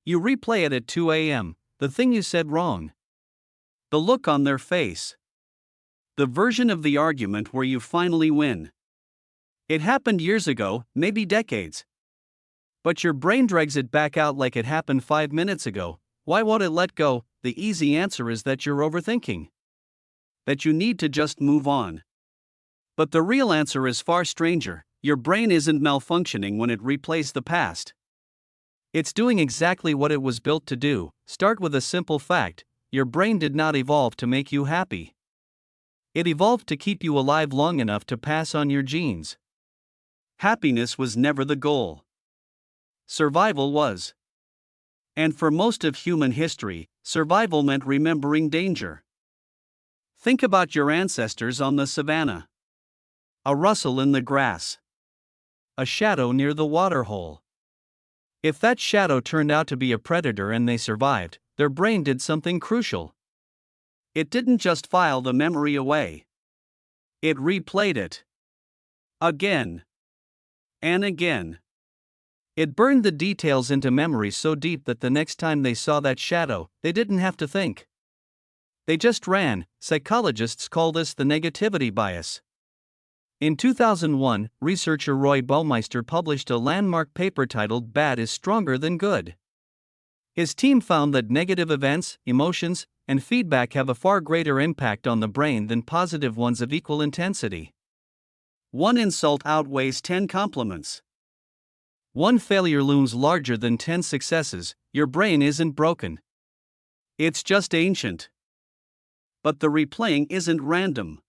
You replay it at 2 a.m., the thing you said wrong. The look on their face. The version of the argument where you finally win. It happened years ago, maybe decades. But your brain drags it back out like it happened 5 minutes ago. Why won't it let go? The easy answer is that you're overthinking. That you need to just move on. But the real answer is far stranger. Your brain isn't malfunctioning when it replays the past. It's doing exactly what it was built to do. Start with a simple fact: your brain did not evolve to make you happy. It evolved to keep you alive long enough to pass on your genes. Happiness was never the goal. Survival was. And for most of human history, survival meant remembering danger. Think about your ancestors on the savannah. A rustle in the grass. A shadow near the waterhole. If that shadow turned out to be a predator and they survived, their brain did something crucial. It didn't just file the memory away. It replayed it. Again. And again. It burned the details into memory so deep that the next time they saw that shadow, they didn't have to think. They just ran. Psychologists call this the negativity bias. In 2001, researcher Roy Baumeister published a landmark paper titled "Bad is Stronger Than Good." His team found that negative events, emotions, and feedback have a far greater impact on the brain than positive ones of equal intensity. One insult outweighs 10 compliments. One failure looms larger than 10 successes. Your brain isn't broken. It's just ancient. But the replaying isn't random.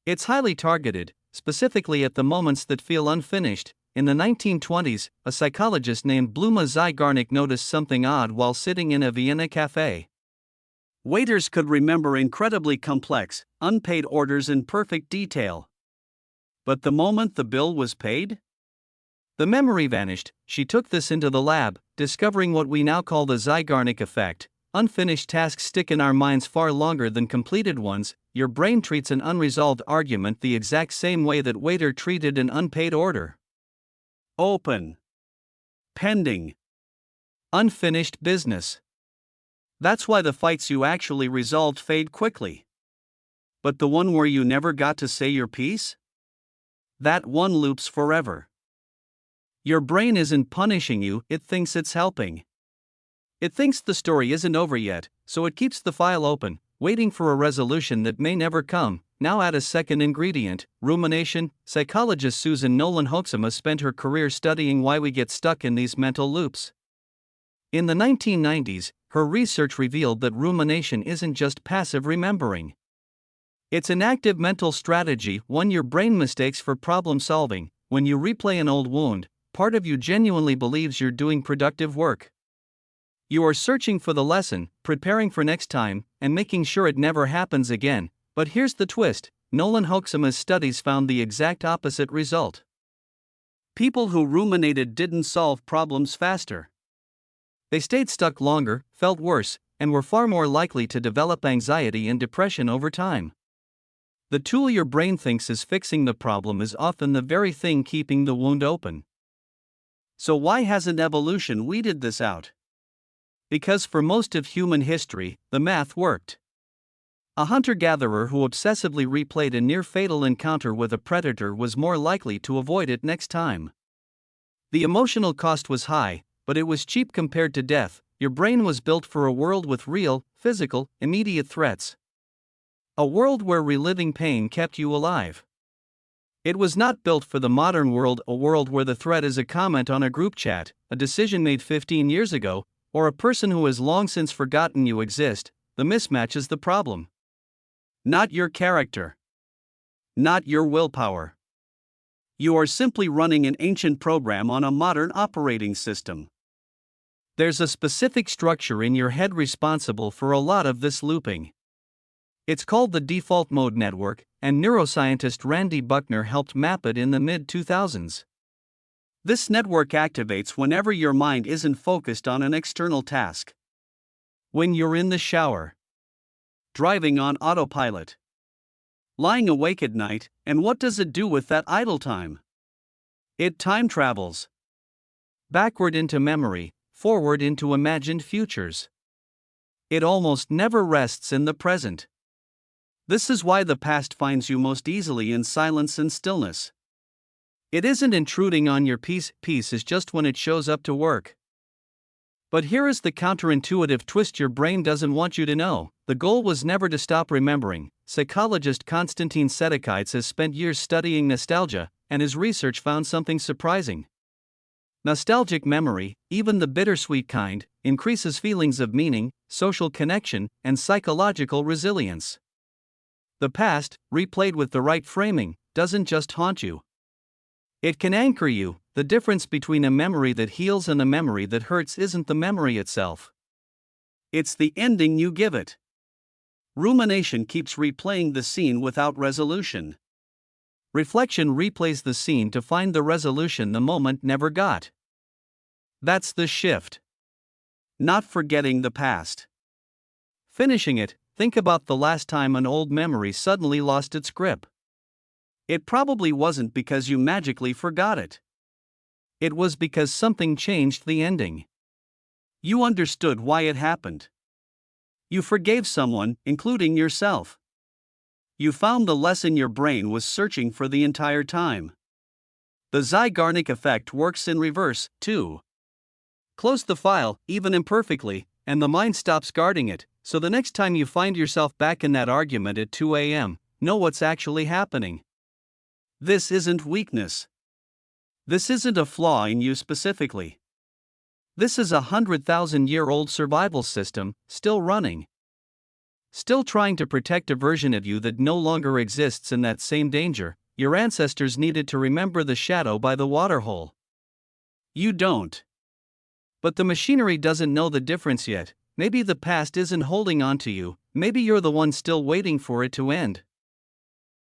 It's highly targeted, specifically at the moments that feel unfinished. In the 1920s, a psychologist named Bluma Zeigarnik noticed something odd while sitting in a Vienna cafe. Waiters could remember incredibly complex, unpaid orders in perfect detail. But the moment the bill was paid? The memory vanished. She took this into the lab, discovering what we now call the Zeigarnik Effect. Unfinished tasks stick in our minds far longer than completed ones. Your brain treats an unresolved argument the exact same way that waiter treated an unpaid order. Open. Pending. Unfinished business. That's why the fights you actually resolved fade quickly. But the one where you never got to say your piece? That one loops forever. Your brain isn't punishing you, it thinks it's helping. It thinks the story isn't over yet, so it keeps the file open, waiting for a resolution that may never come. Now add a second ingredient: rumination. Psychologist Susan Nolan Hoeksema spent her career studying why we get stuck in these mental loops. In the 1990s, her research revealed that rumination isn't just passive remembering. It's an active mental strategy, one your brain mistakes for problem solving. When you replay an old wound, part of you genuinely believes you're doing productive work. You are searching for the lesson, preparing for next time, and making sure it never happens again. But here's the twist: Nolan Hoeksema's studies found the exact opposite result. People who ruminated didn't solve problems faster. They stayed stuck longer, felt worse, and were far more likely to develop anxiety and depression over time. The tool your brain thinks is fixing the problem is often the very thing keeping the wound open. So why hasn't evolution weeded this out? Because for most of human history, the math worked. A hunter-gatherer who obsessively replayed a near-fatal encounter with a predator was more likely to avoid it next time. The emotional cost was high, but it was cheap compared to death. Your brain was built for a world with real, physical, immediate threats. A world where reliving pain kept you alive. It was not built for the modern world, a world where the threat is a comment on a group chat, a decision made 15 years ago, or a person who has long since forgotten you exist. The mismatch is the problem. Not your character. Not your willpower. You are simply running an ancient program on a modern operating system. There's a specific structure in your head responsible for a lot of this looping. It's called the default mode network, and neuroscientist Randy Buckner helped map it in the mid-2000s. This network activates whenever your mind isn't focused on an external task. When you're in the shower, driving on autopilot, lying awake at night, and what does it do with that idle time? It time travels backward into memory, forward into imagined futures. It almost never rests in the present. This is why the past finds you most easily in silence and stillness. It isn't intruding on your peace is just when it shows up to work. But here is the counterintuitive twist your brain doesn't want you to know. The goal was never to stop remembering. Psychologist Konstantin Sedekites has spent years studying nostalgia, and his research found something surprising. Nostalgic memory, even the bittersweet kind, increases feelings of meaning, social connection, and psychological resilience. The past, replayed with the right framing, doesn't just haunt you. It can anchor you. The difference between a memory that heals and a memory that hurts isn't the memory itself. It's the ending you give it. Rumination keeps replaying the scene without resolution. Reflection replays the scene to find the resolution the moment never got. That's the shift. Not forgetting the past. Finishing it, think about the last time an old memory suddenly lost its grip. It probably wasn't because you magically forgot it. It was because something changed the ending. You understood why it happened. You forgave someone, including yourself. You found the lesson your brain was searching for the entire time. The Zeigarnik Effect works in reverse, too. Close the file, even imperfectly, and the mind stops guarding it, so the next time you find yourself back in that argument at 2 a.m., know what's actually happening. This isn't weakness. This isn't a flaw in you specifically. This is a 100,000-year-old survival system, still running. Still trying to protect a version of you that no longer exists in that same danger. Your ancestors needed to remember the shadow by the waterhole. You don't. But the machinery doesn't know the difference yet. Maybe the past isn't holding on to you, maybe you're the one still waiting for it to end.